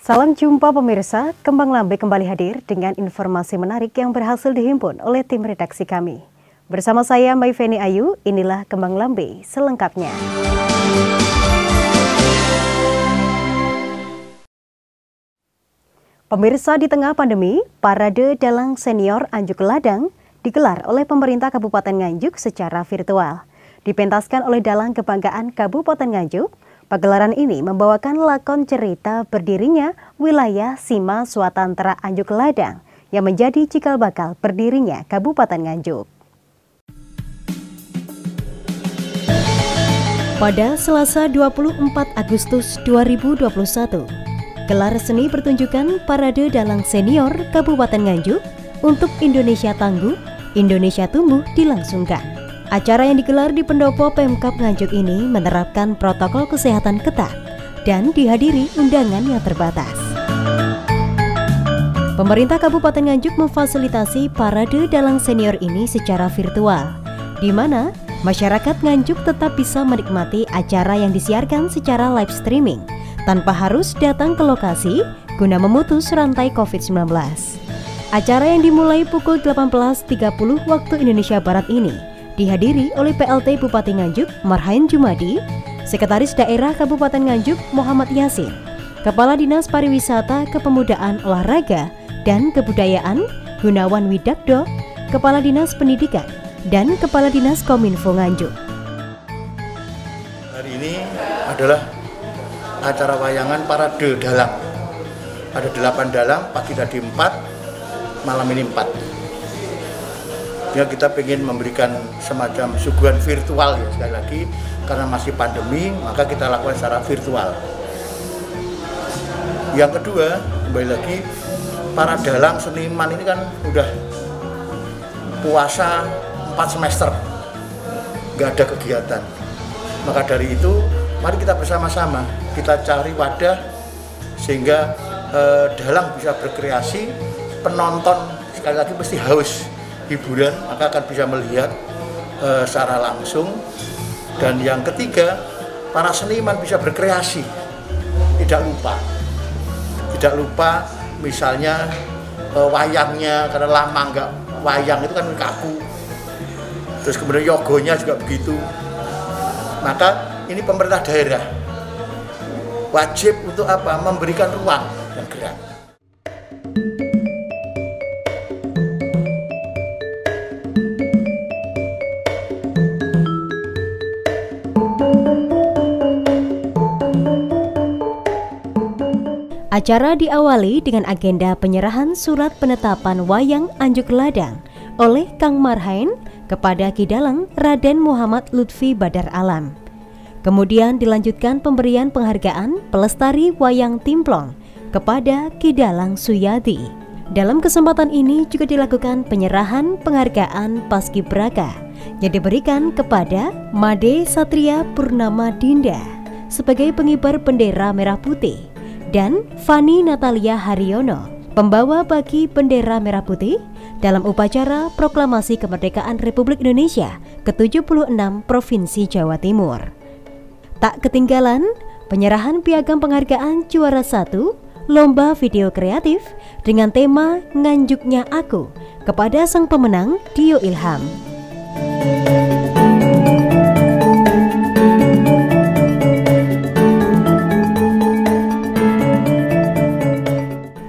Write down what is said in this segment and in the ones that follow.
Salam jumpa pemirsa, Kembang Lambe kembali hadir dengan informasi menarik yang berhasil dihimpun oleh tim redaksi kami. Bersama saya Maifeni Ayu, inilah Kembang Lambe selengkapnya. Pemirsa, di tengah pandemi, Parade Dalang Senior Anjuk Ladang digelar oleh pemerintah Kabupaten Nganjuk secara virtual. Dipentaskan oleh Dalang Kebanggaan Kabupaten Nganjuk, pagelaran ini membawakan lakon cerita berdirinya wilayah Sima Swatantara Anjuk Ladang yang menjadi cikal bakal berdirinya Kabupaten Nganjuk. Pada Selasa 24 Agustus 2021, gelar seni pertunjukan Parade Dalang Senior Kabupaten Nganjuk untuk Indonesia Tangguh, Indonesia Tumbuh dilangsungkan. Acara yang digelar di Pendopo Pemkab Nganjuk ini menerapkan protokol kesehatan ketat dan dihadiri undangan yang terbatas. Pemerintah Kabupaten Nganjuk memfasilitasi Parade Dalang Senior ini secara virtual, di mana masyarakat Nganjuk tetap bisa menikmati acara yang disiarkan secara live streaming tanpa harus datang ke lokasi guna memutus rantai COVID-19. Acara yang dimulai pukul 18.30 waktu Indonesia Barat ini dihadiri oleh PLT Bupati Nganjuk Marhain Jumadi, Sekretaris Daerah Kabupaten Nganjuk Muhammad Yasin, Kepala Dinas Pariwisata, Kepemudaan, Olahraga, dan Kebudayaan Gunawan Widakdo, Kepala Dinas Pendidikan, dan Kepala Dinas Kominfo Nganjuk. Hari ini adalah acara wayangan Parade Dalang. Ada 8 dalang, pagi tadi 4, malam ini 4. Ya, kita ingin memberikan semacam suguhan virtual ya, sekali lagi karena masih pandemi maka kita lakukan secara virtual. Yang kedua, kembali lagi, para dalang seniman ini kan udah puasa 4 semester nggak ada kegiatan, maka dari itu mari kita bersama-sama kita cari wadah sehingga dalang bisa berkreasi, penonton sekali lagi pasti haus hiburan, maka akan bisa melihat secara langsung. Dan yang ketiga, para seniman bisa berkreasi, tidak lupa misalnya wayangnya, karena lama nggak wayang itu kan kaku, terus kemudian yogonya juga begitu. Maka ini pemerintah daerah wajib untuk apa? Memberikan ruang dan gerak. Acara diawali dengan agenda penyerahan surat penetapan wayang Anjuk Ladang oleh Kang Marhain kepada Ki Dalang Raden Muhammad Lutfi Badar Alam. Kemudian dilanjutkan pemberian penghargaan pelestari wayang Timplong kepada Ki Dalang Suyadi. Dalam kesempatan ini juga dilakukan penyerahan penghargaan Paskibraka yang diberikan kepada Made Satria Purnama Dinda sebagai pengibar bendera merah putih, dan Fani Natalia Haryono, pembawa bagi bendera merah putih dalam upacara proklamasi kemerdekaan Republik Indonesia ke-76 Provinsi Jawa Timur. Tak ketinggalan penyerahan piagam penghargaan juara 1 lomba video kreatif dengan tema Nganjuknya Aku kepada sang pemenang Dio Ilham.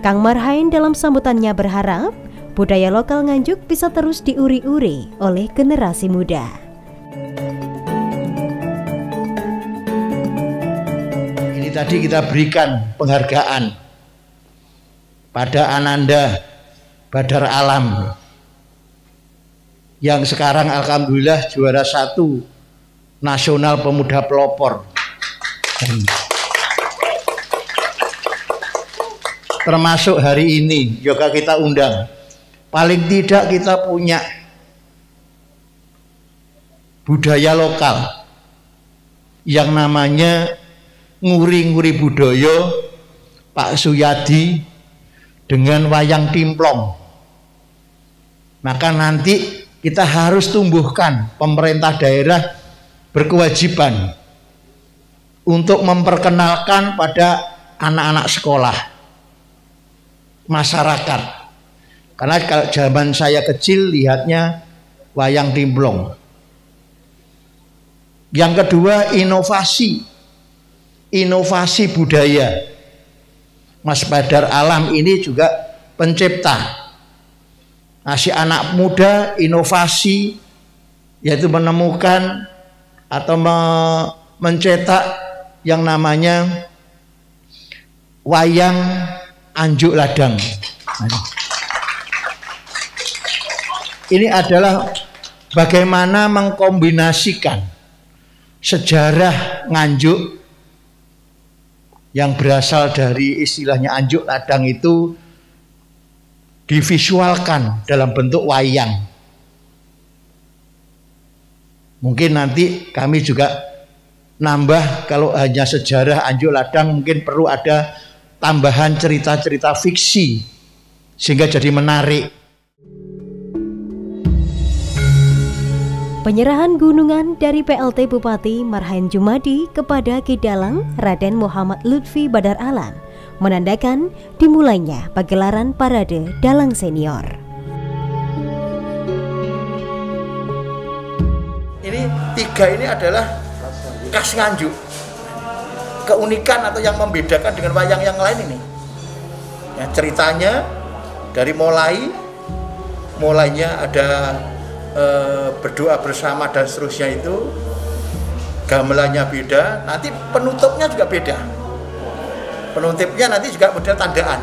Kang Marhain dalam sambutannya berharap budaya lokal Nganjuk bisa terus diuri-uri oleh generasi muda. Ini tadi kita berikan penghargaan pada Ananda Badar Alam yang sekarang alhamdulillah juara 1 Nasional Pemuda Pelopor. Termasuk hari ini juga kita undang. Paling tidak kita punya budaya lokal yang namanya nguri-nguri budaya Pak Suyadi dengan wayang Timplong. Maka nanti kita harus tumbuhkan, pemerintah daerah berkewajiban untuk memperkenalkan pada anak-anak sekolah masyarakat. Karena kalau zaman saya kecil lihatnya wayang timplong. Yang kedua, inovasi budaya. Mas Badar Alam ini juga pencipta. Ngasih anak muda inovasi, yaitu menemukan atau mencetak yang namanya wayang Anjuk Ladang. Ini adalah bagaimana mengkombinasikan sejarah Nganjuk yang berasal dari istilahnya Anjuk Ladang itu divisualkan dalam bentuk wayang. Mungkin nanti kami juga nambah, kalau hanya sejarah Anjuk Ladang mungkin perlu ada tambahan cerita-cerita fiksi sehingga jadi menarik. Penyerahan gunungan dari PLT Bupati Marhain Jumadi kepada Ki Dalang Raden Muhammad Lutfi Badar Alam menandakan dimulainya pagelaran Parade Dalang Senior. Ini tiga ini adalah khas Nganjuk. Keunikan atau yang membedakan dengan wayang yang lain ini. Ya, ceritanya dari mulainya ada berdoa bersama dan seterusnya, itu gamelannya beda, nanti penutupnya juga beda. Penutupnya nanti juga model tandaan.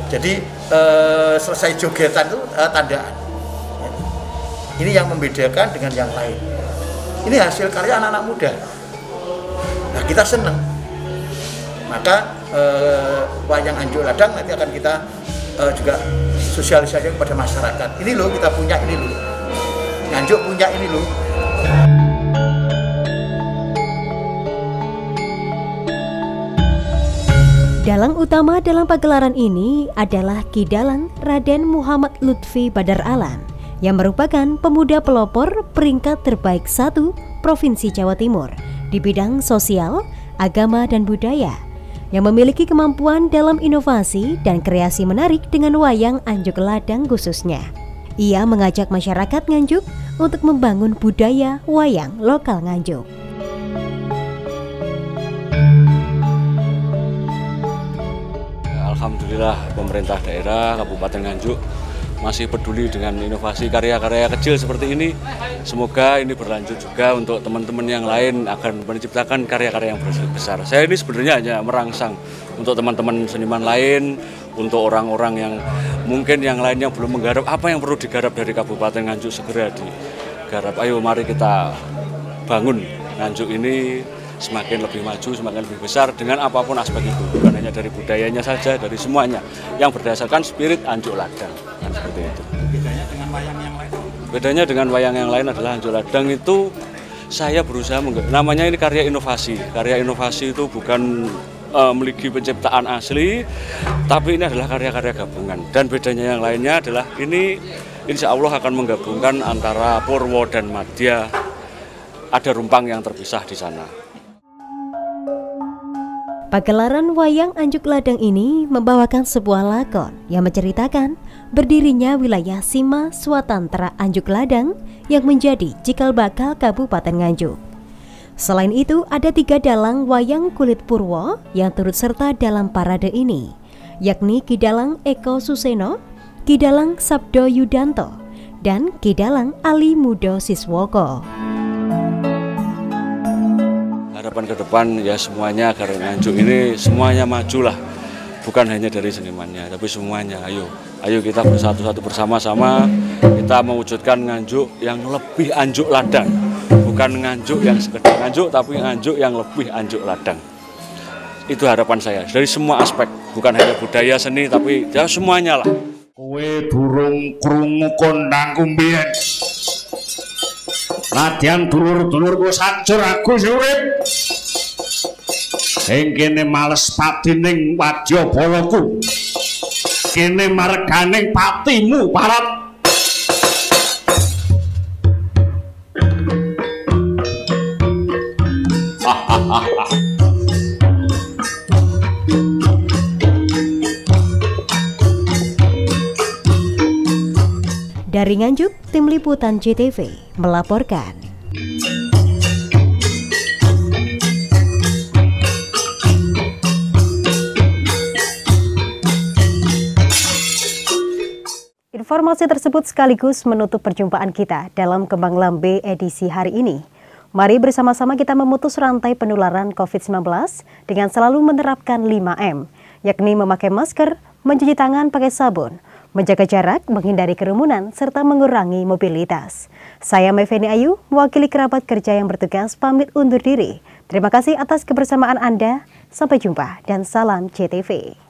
Jadi selesai jogetan itu tandaan. Ini yang membedakan dengan yang lain. Ini hasil karya anak-anak muda. Nah, kita senang. Maka wayang Anjuk Ladang nanti akan kita juga sosialisasi kepada masyarakat. Ini loh, kita punya ini loh. Nganjuk punya ini loh. Dalang utama dalam pagelaran ini adalah Ki Dalang Raden Muhammad Lutfi Badar Alam yang merupakan pemuda pelopor peringkat terbaik 1 Provinsi Jawa Timur di bidang sosial, agama, dan budaya, yang memiliki kemampuan dalam inovasi dan kreasi menarik dengan wayang Anjuk Ladang khususnya. Ia mengajak masyarakat Nganjuk untuk membangun budaya wayang lokal Nganjuk. Alhamdulillah pemerintah daerah Kabupaten Nganjuk masih peduli dengan inovasi karya-karya kecil seperti ini. Semoga ini berlanjut juga untuk teman-teman yang lain akan menciptakan karya-karya yang besar. Saya ini sebenarnya hanya merangsang untuk teman-teman seniman lain, untuk orang-orang yang mungkin yang lain yang belum menggarap apa yang perlu digarap dari Kabupaten Nganjuk segera digarap. Ayo mari kita bangun Nganjuk ini semakin lebih maju, semakin lebih besar dengan apapun aspek itu, bukan hanya dari budayanya saja, dari semuanya yang berdasarkan spirit Anjuk Ladang. Seperti itu. Bedanya dengan wayang yang lain? Bedanya dengan wayang yang lain adalah Anjuk Ladang itu saya berusaha namanya ini karya inovasi. Karya inovasi itu bukan memiliki penciptaan asli, tapi ini adalah karya-karya gabungan. Dan bedanya yang lainnya adalah ini insya Allah akan menggabungkan antara Purwo dan Madya. Ada rumpang yang terpisah di sana. Pagelaran wayang Anjuk Ladang ini membawakan sebuah lakon yang menceritakan berdirinya wilayah Sima Swatantra Anjuk Ladang yang menjadi cikal bakal Kabupaten Nganjuk. Selain itu, ada 3 dalang wayang kulit Purwo yang turut serta dalam parade ini, yakni Ki Dalang Eko Suseno, Ki Dalang Sabdo Yudanto, dan Ki Dalang Ali Mudo Siswoko. Harapan ke depan ya semuanya agar Nganjuk ini semuanya majulah, bukan hanya dari senimannya tapi semuanya. Ayo kita bersatu-satu bersama-sama, kita mewujudkan Nganjuk yang lebih Anjuk Ladang, bukan Nganjuk yang sekedar Nganjuk tapi Nganjuk yang lebih Anjuk Ladang. Itu harapan saya dari semua aspek, bukan hanya budaya seni tapi ya semuanya lah. Kowe durung krungu kondangku mbiyen. Nadyan dulur-dulurku sancur aku urip. Sing kene males patining wadyabalaku. Kene marganing patimu parat. Dari Nganjuk, Tim Liputan JTV melaporkan. Informasi tersebut sekaligus menutup perjumpaan kita dalam Kembang Lambe edisi hari ini. Mari bersama-sama kita memutus rantai penularan COVID-19 dengan selalu menerapkan 5M, yakni memakai masker, mencuci tangan pakai sabun, menjaga jarak, menghindari kerumunan, serta mengurangi mobilitas. Saya Meveni Ayu, mewakili kerabat kerja yang bertugas pamit undur diri. Terima kasih atas kebersamaan Anda. Sampai jumpa dan salam JTV.